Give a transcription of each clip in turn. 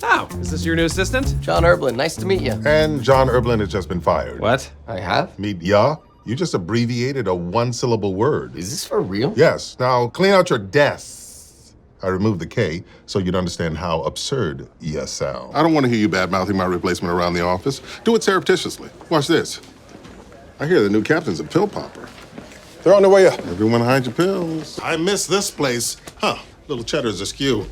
Oh, is this your new assistant? John Erblin, nice to meet you. And John Erblin has just been fired. What? I have? Meet ya? You just abbreviated a one-syllable word. Is this for real? Yes. Now, clean out your desks. I removed the K so you'd understand how absurd ya sound. I don't want to hear you bad-mouthing my replacement around the office. Do it surreptitiously. Watch this. I hear the new captain's a pill popper. They're on their way up. Everyone hide your pills. I miss this place. Huh, little cheddar's askew.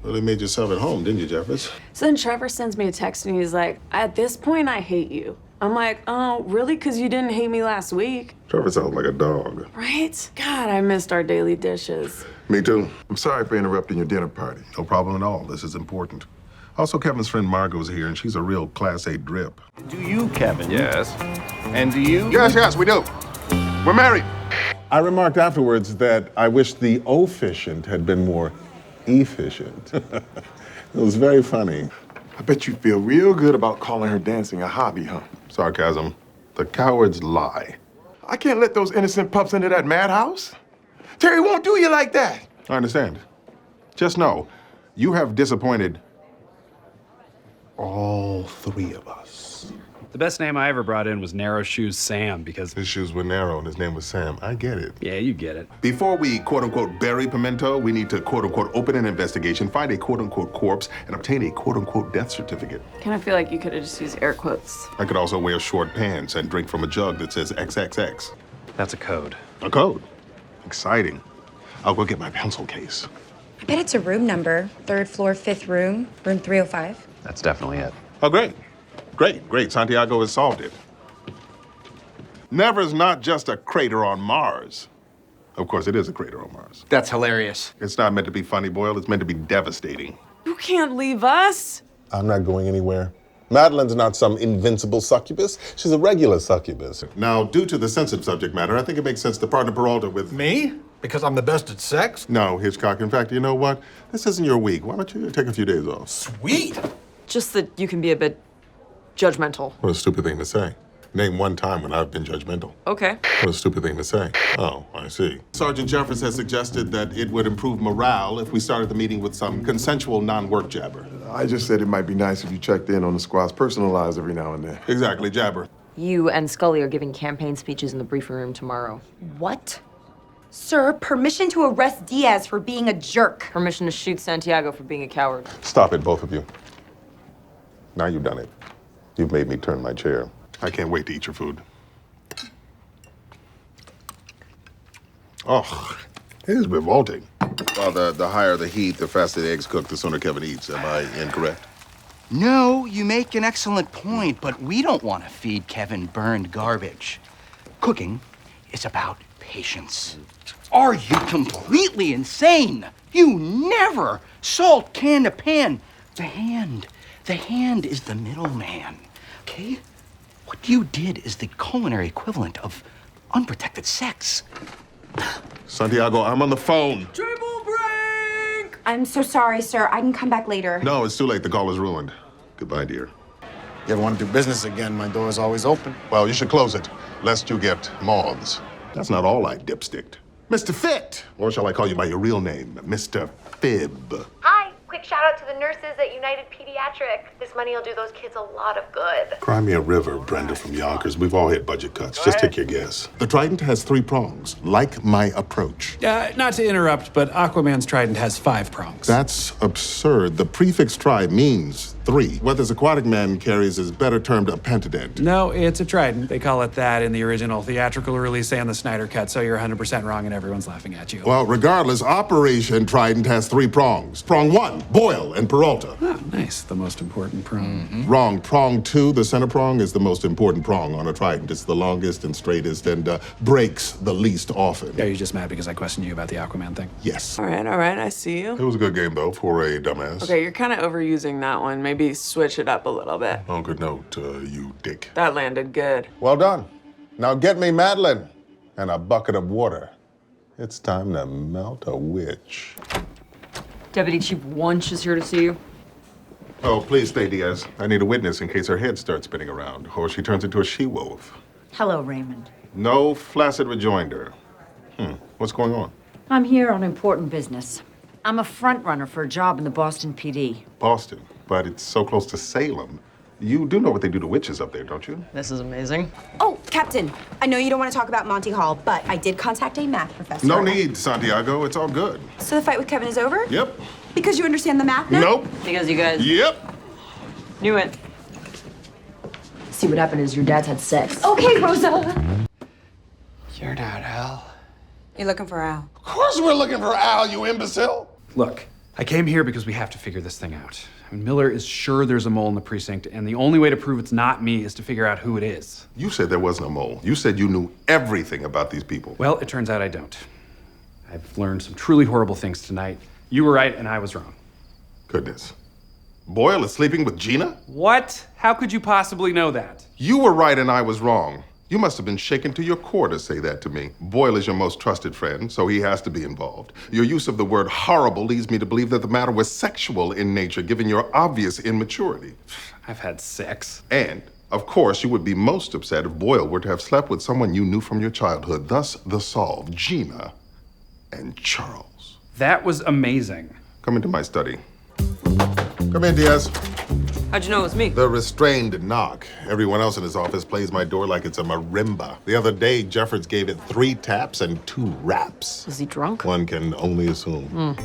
Really made yourself at home, didn't you, Jeffers? So then Trevor sends me a text and he's like, at this point, I hate you. I'm like, oh, really? Because you didn't hate me last week. Trevor sounds like a dog. Right? God, I missed our daily dishes. Me too. I'm sorry for interrupting your dinner party. No problem at all. This is important. Also, Kevin's friend Margot's here, and she's a real Class A drip. Do you, Kevin? Yes. And do you? Yes, we do. We're married. I remarked afterwards that I wish the officient had been more efficient. It was very funny. I bet you feel real good about calling her dancing a hobby, huh? Sarcasm. The cowards lie. I can't let those innocent pups into that madhouse. Terry won't do you like that. I understand. Just know, you have disappointed all three of us. The best name I ever brought in was Narrow Shoes Sam because... His shoes were narrow and his name was Sam. I get it. Yeah, you get it. Before we quote-unquote bury Pimento, we need to quote-unquote open an investigation, find a quote-unquote corpse, and obtain a quote-unquote death certificate. Kind of feel like you could have just used air quotes. I could also wear short pants and drink from a jug that says XXX. That's a code. A code. Exciting. I'll go get my pencil case. I bet it's a room number. 3rd floor, 5th room, room 305. That's definitely it. Oh, great. Great. Santiago has solved it. Never's not just a crater on Mars. Of course, it is a crater on Mars. That's hilarious. It's not meant to be funny, Boyle. It's meant to be devastating. You can't leave us. I'm not going anywhere. Madeline's not some invincible succubus. She's a regular succubus. Now, due to the sensitive subject matter, I think it makes sense to partner Peralta with... Me? Because I'm the best at sex? No, Hitchcock. In fact, you know what? This isn't your week. Why don't you take a few days off? Sweet! Just that you can be a bit judgmental. What a stupid thing to say. Name one time when I've been judgmental. Okay. What a stupid thing to say. Oh, I see. Sergeant Jeffers has suggested that it would improve morale if we started the meeting with some consensual non-work jabber. I just said it might be nice if you checked in on the squad's personal lives every now and then. Exactly, jabber. You and Scully are giving campaign speeches in the briefing room tomorrow. What? Sir, permission to arrest Diaz for being a jerk. Permission to shoot Santiago for being a coward. Stop it, both of you. Now you've done it. You've made me turn my chair. I can't wait to eat your food. Oh, it is revolting. Well, the higher the heat, the faster the eggs cook, the sooner Kevin eats. Am I incorrect? No, you make an excellent point, but we don't want to feed Kevin burned garbage. Cooking is about patience. Are you completely insane? You never salt can to pan. The hand is the middleman, okay? What you did is the culinary equivalent of unprotected sex. Santiago, I'm on the phone. Triple break! I'm so sorry, sir. I can come back later. No, it's too late. The call is ruined. Goodbye, dear. You ever want to do business again? My door is always open. Well, you should close it, lest you get moths. That's not all I dipsticked. Mr. Fit! Or shall I call you by your real name, Mr. Fib? Hi, quick shout out to the nurses at United Pediatric. This money will do those kids a lot of good. Cry me a river, Brenda from Yonkers. We've all hit budget cuts. Just take your guess. The Trident has 3 prongs, like my approach. Not to interrupt, but Aquaman's trident has 5 prongs. That's absurd. The prefix tri means 3. What this aquatic man carries is better termed a pentadent. No, it's a trident. They call it that in the original theatrical release and the Snyder cut, so you're 100% wrong and everyone's laughing at you. Well, regardless, Operation Trident has 3 prongs. Prong 1, Boyle and Peralta. Oh, nice. The most important prong. Wrong. Prong 2, the center prong, is the most important prong on a trident. It's the longest and straightest and breaks the least often. Are you just mad because I questioned you about the Aquaman thing? Yes. All right, I see you. It was a good game, though, for a dumbass. Okay, you're kind of overusing that one. Maybe switch it up a little bit. On good note, you dick. That landed good. Well done. Now get me Madeline and a bucket of water. It's time to melt a witch. Deputy Chief Wunsch is here to see you. Oh, please stay, Diaz. I need a witness in case her head starts spinning around or she turns into a she-wolf. Hello, Raymond. No flaccid rejoinder. What's going on? I'm here on important business. I'm a front runner for a job in the Boston PD. Boston, but it's so close to Salem. You do know what they do to witches up there, don't you? This is amazing. Oh, Captain, I know you don't want to talk about Monty Hall, but I did contact a math professor. No need, Santiago. It's all good. So the fight with Kevin is over? Yep. Because you understand the math now? Nope. Because you guys Yep. knew it. See, what happened is your dad's had sex. Okay, Rosa. You're not Al. You're looking for Al. Of course we're looking for Al, you imbecile. Look, I came here because we have to figure this thing out. I mean, Miller is sure there's a mole in the precinct, and the only way to prove it's not me is to figure out who it is. You said there wasn't a mole. You said you knew everything about these people. Well, it turns out I don't. I've learned some truly horrible things tonight. You were right, and I was wrong. Goodness. Boyle is sleeping with Gina? What? How could you possibly know that? You were right and I was wrong. You must have been shaken to your core to say that to me. Boyle is your most trusted friend, so he has to be involved. Your use of the word horrible leads me to believe that the matter was sexual in nature, given your obvious immaturity. I've had sex. And, of course, you would be most upset if Boyle were to have slept with someone you knew from your childhood. Thus, the solve, Gina and Charles. That was amazing. Come into my study. Come in, Diaz. How'd you know it was me? The restrained knock. Everyone else in his office plays my door like it's a marimba. The other day, Jeffords gave it 3 taps and 2 raps. Was he drunk? One can only assume.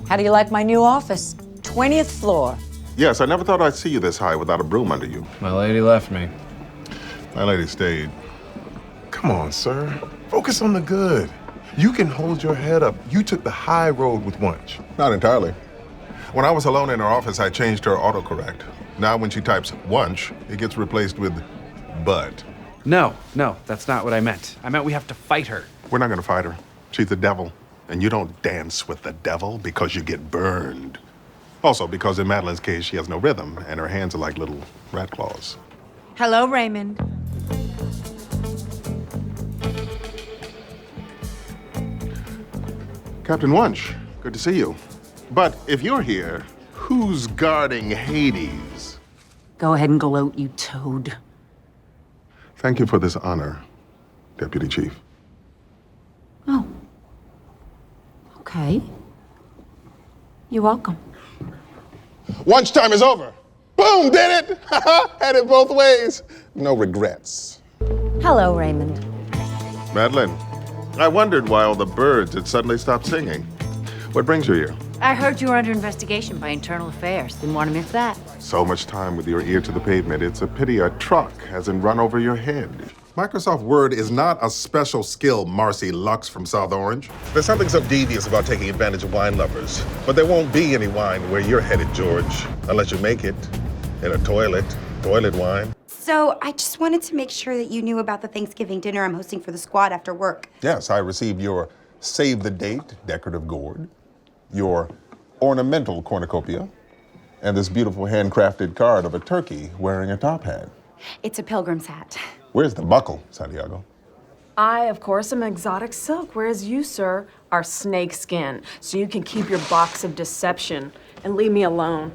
How do you like my new office? 20th floor. Yes, I never thought I'd see you this high without a broom under you. My lady left me. My lady stayed. Come on, sir. Focus on the good. You can hold your head up. You took the high road with Wunsch. Not entirely. When I was alone in her office, I changed her autocorrect. Now when she types Wunsch, it gets replaced with Bud. No, that's not what I meant. I meant we have to fight her. We're not gonna fight her. She's the devil. And you don't dance with the devil because you get burned. Also, because in Madeline's case, she has no rhythm, and her hands are like little rat claws. Hello, Raymond. Captain Wunsch, good to see you. But if you're here, who's guarding Hades? Go ahead and gloat, you toad. Thank you for this honor, Deputy Chief. Oh. Okay. You're welcome. Wunsch time is over. Boom, did it! Had it both ways. No regrets. Hello, Raymond. Madeline, I wondered why all the birds had suddenly stopped singing. What brings you here? I heard you were under investigation by Internal Affairs. Didn't want to miss that. So much time with your ear to the pavement. It's a pity a truck hasn't run over your head. Microsoft Word is not a special skill, Marcy Lux from South Orange. There's something so devious about taking advantage of wine lovers. But there won't be any wine where you're headed, George, unless you make it in a toilet wine. So I just wanted to make sure that you knew about the Thanksgiving dinner I'm hosting for the squad after work. Yes, I received your save the date decorative gourd, your ornamental cornucopia, and this beautiful handcrafted card of a turkey wearing a top hat. It's a pilgrim's hat. Where's the buckle, Santiago? I, of course, am exotic silk, whereas you, sir, are snake skin. So you can keep your box of deception and leave me alone.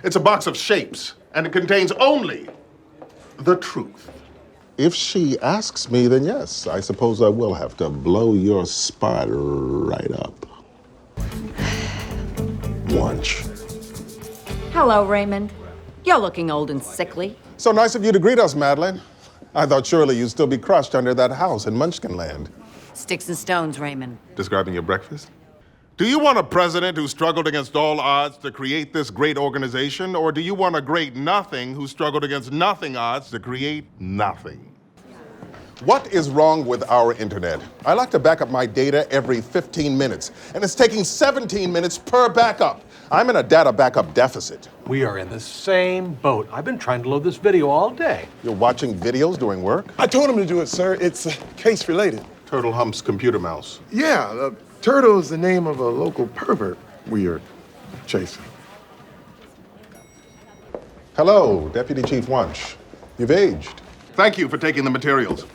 It's a box of shapes, and it contains only the truth. If she asks me, then yes, I suppose I will have to blow your spot right up. Wunsch. Hello, Raymond. You're looking old and sickly. So nice of you to greet us, Madeline. I thought surely you'd still be crushed under that house in Munchkinland. Sticks and stones, Raymond. Describing your breakfast? Do you want a president who struggled against all odds to create this great organization, or do you want a great nothing who struggled against nothing odds to create nothing? What is wrong with our internet? I like to back up my data every 15 minutes, and it's taking 17 minutes per backup. I'm in a data backup deficit. We are in the same boat. I've been trying to load this video all day. You're watching videos during work? I told him to do it, sir. It's case related. Turtle humps computer mouse. Yeah, Turtle is the name of a local pervert we are chasing. Hello, Deputy Chief Wunsch. You've aged. Thank you for taking the materials.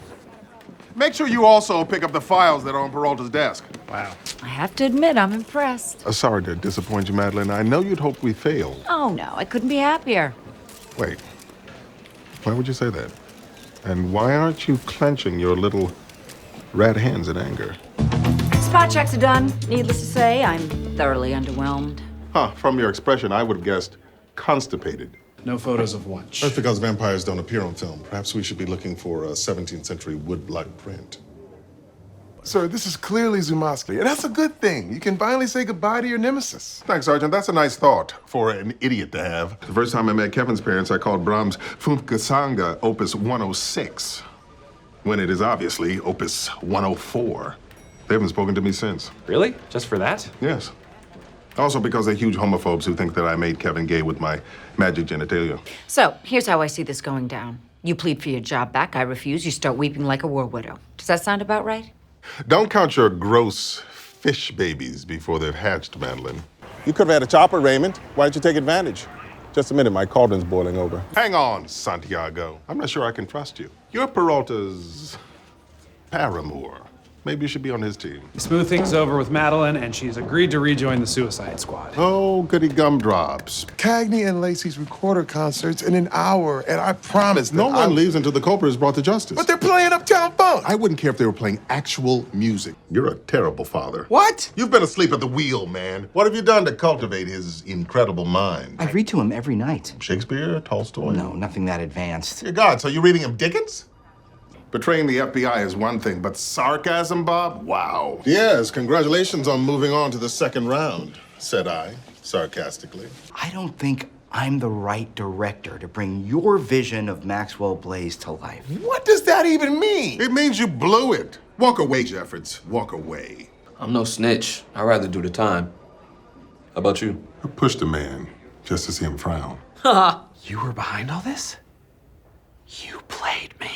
Make sure you also pick up the files that are on Peralta's desk. Wow. I have to admit, I'm impressed. Sorry to disappoint you, Madeline. I know you'd hoped we failed. Oh, no, I couldn't be happier. Wait. Why would you say that? And why aren't you clenching your little rat hands in anger? Spot checks are done. Needless to say, I'm thoroughly underwhelmed. Huh, from your expression, I would have guessed constipated. No photos of Wunsch. That's because vampires don't appear on film. Perhaps we should be looking for a 17th century woodblock print. Sir, this is clearly Zumasky, and that's a good thing. You can finally say goodbye to your nemesis. Thanks, Sergeant. That's a nice thought for an idiot to have. The first time I met Kevin's parents, I called Brahms' Funkgesanga Opus 106, when it is obviously Opus 104. They haven't spoken to me since. Really? Just for that? Yes. Also because they're huge homophobes who think that I made Kevin gay with my magic genitalia. So, here's how I see this going down. You plead for your job back, I refuse, you start weeping like a war widow. Does that sound about right? Don't count your gross fish babies before they've hatched, Madeline. You could have had a chopper, Raymond. Why don't you take advantage? Just a minute, my cauldron's boiling over. Hang on, Santiago. I'm not sure I can trust you. You're Peralta's paramour. Maybe you should be on his team. Smooth things over with Madeline, and she's agreed to rejoin the Suicide Squad. Oh, goody gumdrops. Cagney and Lacey's recorder concerts in an hour, and I promise that No one leaves until the culprit is brought to justice. But they're playing Uptown Funk. I wouldn't care if they were playing actual music. You're a terrible father. What? You've been asleep at the wheel, man. What have you done to cultivate his incredible mind? I read to him every night. Shakespeare, Tolstoy? No, nothing that advanced. Dear God, so you're reading him Dickens? Betraying the FBI is one thing, but sarcasm, Bob? Wow. Yes, congratulations on moving on to the second round, said I, sarcastically. I don't think I'm the right director to bring your vision of Maxwell Blaze to life. What does that even mean? It means you blew it. Walk away, Jeffords. Walk away. I'm no snitch. I'd rather do the time. How about you? I pushed a man just to see him frown. You were behind all this? You played me.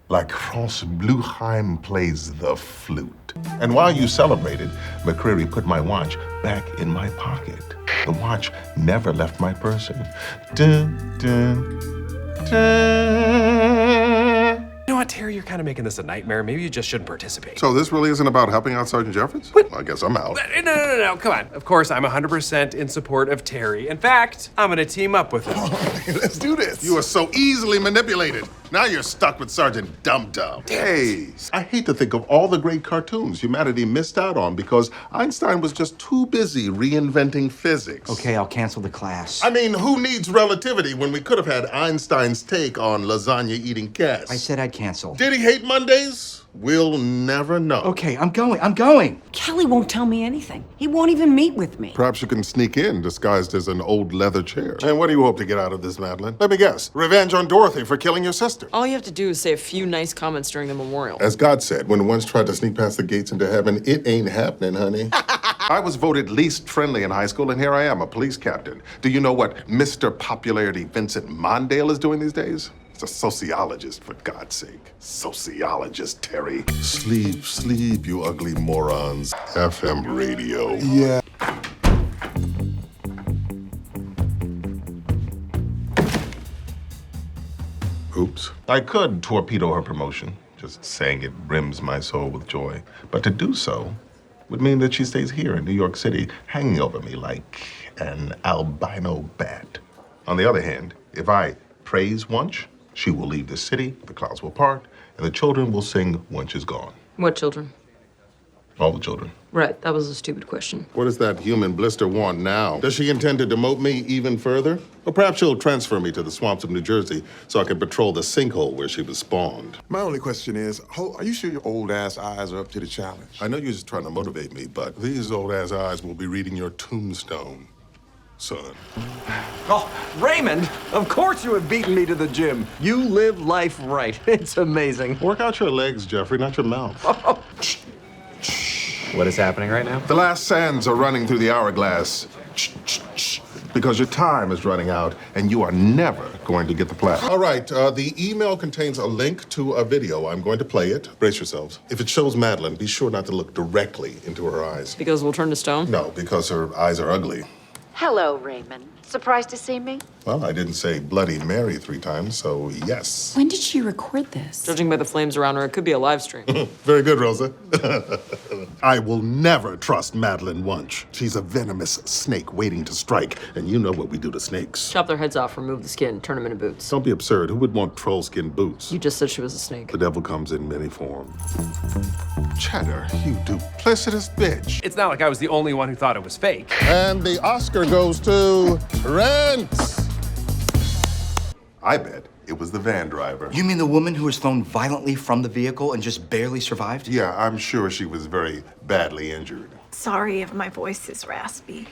Like France Bluheim plays the flute. And while you celebrated, McCreary put my watch back in my pocket. The watch never left my person. Dun, dun, dun. You know what, Terry? You're kind of making this a nightmare. Maybe you just shouldn't participate. So this really isn't about helping out Sergeant Jeffords? Well, I guess I'm out. No, come on. Of course, I'm 100% in support of Terry. In fact, I'm gonna team up with him. Let's do this. You are so easily manipulated. Now you're stuck with Sergeant Dum-Dum. Hey, I hate to think of all the great cartoons humanity missed out on because Einstein was just too busy reinventing physics. Okay, I'll cancel the class. I mean, who needs relativity when we could have had Einstein's take on lasagna-eating cats? I said I'd cancel. Did he hate Mondays? We'll never know. Okay, I'm going. Kelly won't tell me anything. He won't even meet with me. Perhaps you can sneak in disguised as an old leather chair. And what do you hope to get out of this, Madeline? Let me guess. Revenge on Dorothy for killing your sister. All you have to do is say a few nice comments during the memorial. As God said, when once tried to sneak past the gates into heaven, it ain't happening, honey. I was voted least friendly in high school, and here I am, a police captain. Do you know what Mr. Popularity Vincent Mondale is doing these days? He's a sociologist, for God's sake. Sociologist, Terry. Sleep, you ugly morons. FM radio. Yeah. Oops. I could torpedo her promotion. Just saying it brims my soul with joy. But to do so would mean that she stays here in New York City, hanging over me like an albino bat. On the other hand, if I praise Wunsch, she will leave the city, the clouds will part, and the children will sing Wunsch is gone. What children? All the children. Right, that was a stupid question. What does that human blister want now? Does she intend to demote me even further? Or perhaps she'll transfer me to the swamps of New Jersey so I can patrol the sinkhole where she was spawned. My only question is, are you sure your old-ass eyes are up to the challenge? I know you're just trying to motivate me, but these old-ass eyes will be reading your tombstone, son. Oh, Raymond, of course you have beaten me to the gym. You live life right. It's amazing. Work out your legs, Jeffrey, not your mouth. What is happening right now? The last sands are running through the hourglass. Because your time is running out, and you are never going to get the plaque. All right, the email contains a link to a video. I'm going to play it. Brace yourselves. If it shows Madeline, be sure not to look directly into her eyes. Because we'll turn to stone? No, because her eyes are ugly. Hello, Raymond. Surprised to see me? Well, I didn't say Bloody Mary 3 times, so yes. When did she record this? Judging by the flames around her, it could be a live stream. Very good, Rosa. I will never trust Madeline Wunsch. She's a venomous snake waiting to strike, and you know what we do to snakes. Chop their heads off, remove the skin, turn them into boots. Don't be absurd. Who would want troll skin boots? You just said she was a snake. The devil comes in many forms. Cheddar, you duplicitous bitch. It's not like I was the only one who thought it was fake. And the Oscar goes to Rent. I bet it was the van driver. You mean the woman who was thrown violently from the vehicle and just barely survived? Yeah, I'm sure she was very badly injured. Sorry if my voice is raspy.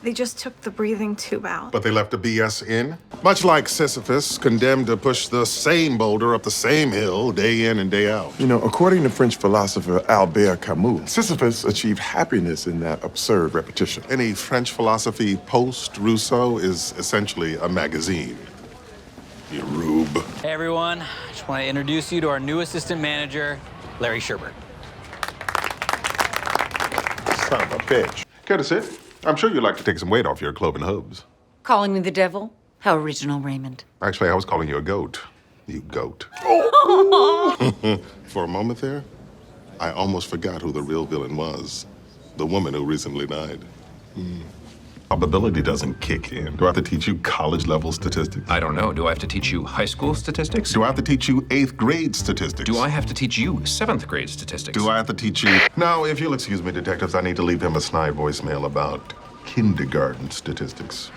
They just took the breathing tube out. But they left the BS in? Much like Sisyphus, condemned to push the same boulder up the same hill day in and day out. You know, according to French philosopher Albert Camus, Sisyphus achieved happiness in that absurd repetition. Any French philosophy post-Rousseau is essentially a magazine. You rube. Hey everyone, I just want to introduce you to our new assistant manager, Larry Sherbert. Son of a bitch. Care to sit? I'm sure you'd like to take some weight off your cloven hooves. Calling me the devil? How original, Raymond. Actually, I was calling you a goat. You goat. For a moment there, I almost forgot who the real villain was. The woman who recently died. Probability doesn't kick in. Do I have to teach you college-level statistics? I don't know. Do I have to teach you high school statistics? Do I have to teach you 8th grade statistics? Do I have to teach you 7th grade statistics? Do I have to teach you... Now, if you'll excuse me, detectives, I need to leave him a snide voicemail about kindergarten statistics.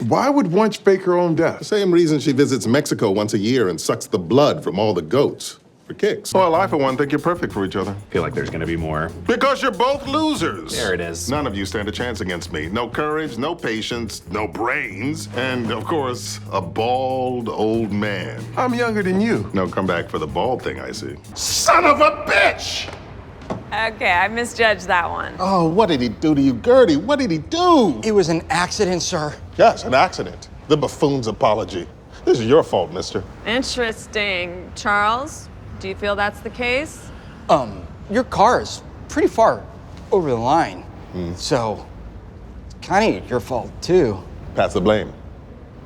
Why would Wunsch fake her own death? The same reason she visits Mexico once a year and sucks the blood from all the goats. For kicks. Well, I, for one, think you're perfect for each other. Feel like there's gonna be more. Because you're both losers. There it is. None of you stand a chance against me. No courage, no patience, no brains, and, of course, a bald old man. I'm younger than you. No comeback for the bald thing, I see. Son of a bitch! Okay, I misjudged that one. Oh, what did he do to you, Gertie? What did he do? It was an accident, sir. Yes, an accident. The buffoon's apology. This is your fault, mister. Interesting. Charles, do you feel that's the case? Your car is pretty far over the line. So, it's kind of your fault, too. Pass the blame.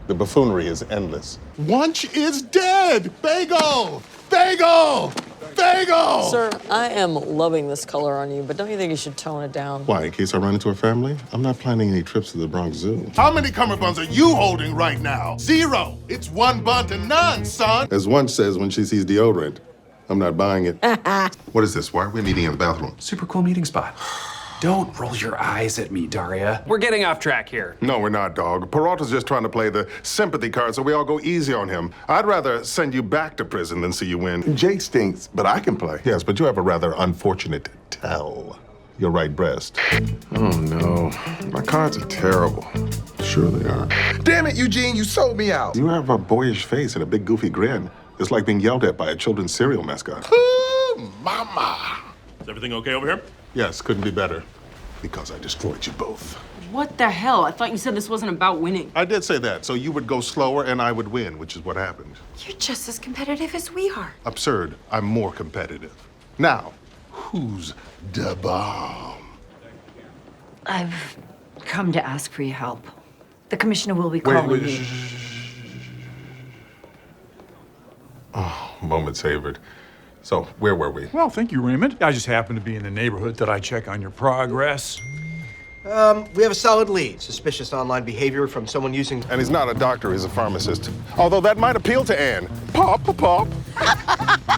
The buffoonery is endless. Wunsch is dead! Bagel! Bagel! Bagel! Sir, I am loving this color on you, but don't you think you should tone it down? Why, in case I run into a family? I'm not planning any trips to the Bronx Zoo. How many cummerbunds are you holding right now? 0. It's 1 bun to none, son. As Wunsch says when she sees deodorant, I'm not buying it. What is this? Why are we meeting in the bathroom? Super cool meeting spot. Don't roll your eyes at me, Daria. We're getting off track here. No, we're not, dog. Peralta's just trying to play the sympathy card so we all go easy on him. I'd rather send you back to prison than see you win. Jake stinks, but I can play. Yes, but you have a rather unfortunate tell. Your right breast. Oh, no. My cards are terrible. Sure they are. Damn it, Eugene, you sold me out. You have a boyish face and a big goofy grin. It's like being yelled at by a children's cereal mascot. Mama. Is everything okay over here? Yes, couldn't be better. Because I destroyed you both. What the hell? I thought you said this wasn't about winning. I did say that, so you would go slower and I would win, which is what happened. You're just as competitive as we are. Absurd. I'm more competitive. Now, who's the bomb? I've come to ask for your help. The commissioner will be calling you. Oh, moment savored. So, where were we? Well, thank you, Raymond. I just happened to be in the neighborhood that I check on your progress. We have a solid lead. Suspicious online behavior from someone using... And he's not a doctor, he's a pharmacist. Although that might appeal to Anne. Pop, pop.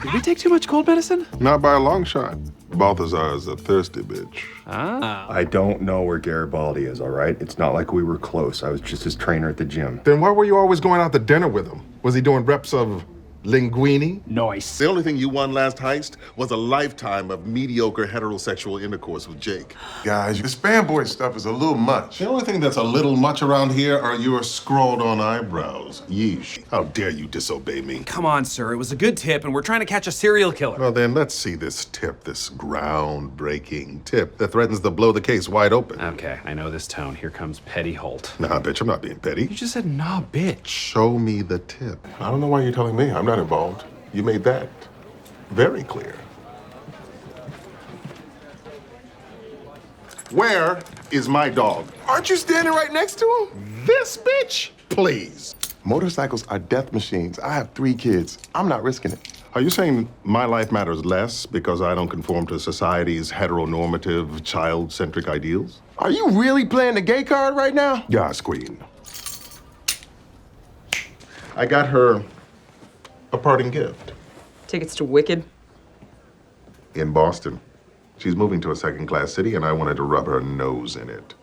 Did we take too much cold medicine? Not by a long shot. Balthazar's a thirsty bitch. Ah. I don't know where Garibaldi is, all right? It's not like we were close. I was just his trainer at the gym. Then why were you always going out to dinner with him? Was he doing reps of linguine? Nice. The only thing you won last heist was a lifetime of mediocre heterosexual intercourse with Jake. Guys, this fanboy stuff is a little much. The only thing that's a little much around here are your scrawled-on eyebrows. Yeesh. How dare you disobey me? Come on, sir. It was a good tip, and we're trying to catch a serial killer. Well, then, let's see this tip, this groundbreaking tip that threatens to blow the case wide open. Okay, I know this tone. Here comes Petty Holt. Nah, bitch, I'm not being petty. You just said, nah, bitch. Show me the tip. I don't know why you're telling me. I'm not involved. You made that very clear. Where is my dog. Aren't you standing right next to him? This bitch? Please. Motorcycles are death machines. I have 3 kids. I'm not risking it. Are you saying my life matters less because I don't conform to society's heteronormative, child-centric ideals? Are you really playing the gay card right now? Yes, Queen. I got her a parting gift. Tickets to Wicked? In Boston. She's moving to a second-class city, and I wanted to rub her nose in it.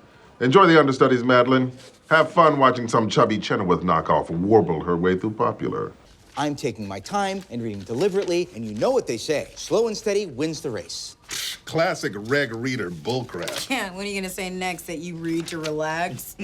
Enjoy the understudies, Madeline. Have fun watching some chubby Chenoweth knockoff warble her way through popular. I'm taking my time and reading deliberately, and you know what they say. Slow and steady wins the race. Classic reg reader bullcrap. Yeah, what are you gonna say next? That you read to relax?